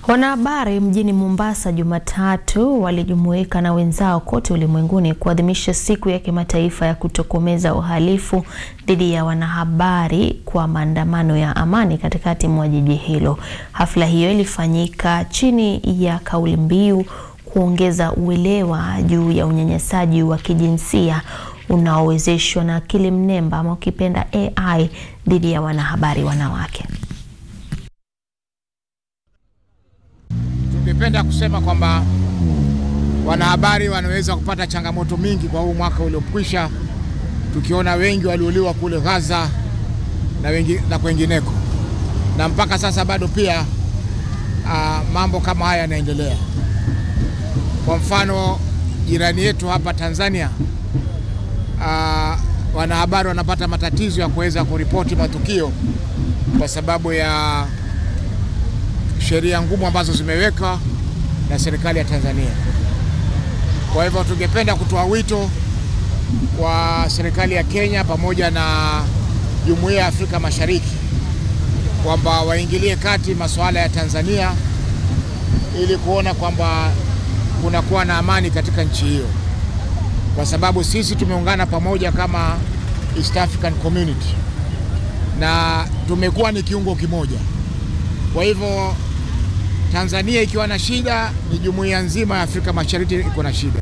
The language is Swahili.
Wanahabari mjini Mombasa Jumatatu walijumuika na wenzao kote ulimwenguni kuadhimisha siku ya kimataifa ya kutokomeza uhalifu dhidi ya wanahabari kwa maandamano ya amani katikati mwa jiji hilo. Hafla hiyo ilifanyika chini ya kauli mbiu kuongeza uelewa juu ya unyanyasaji wa kijinsia unaowezeshwa na akili mnemba ama ukipenda AI dhidi ya wanahabari wanawake. Ningependa kusema kwamba wanahabari wanaweza kupata changamoto mingi kwa huu mwaka uliokwisha, tukiona wengi waliuliwa kule Gaza na kwengineko, na mpaka sasa bado pia mambo kama haya yanaendelea. Kwa mfano, jirani yetu hapa Tanzania, wanahabari wanapata matatizo ya kuweza kuripoti matukio kwa sababu ya sheria ngumu ambazo zimewekwa na serikali ya Tanzania. Kwa hivyo tungependa kutoa wito kwa serikali ya Kenya pamoja na Jumuiya ya Afrika Mashariki kwamba waingilie kati masuala ya Tanzania ili kuona kwamba kunakuwa na amani katika nchi hiyo, kwa sababu sisi tumeungana pamoja kama East African Community na tumekuwa ni kiungo kimoja. Kwa hivyo Tanzania ikiwa na shida, ni jumuiya nzima ya Afrika Mashariki iko na shida.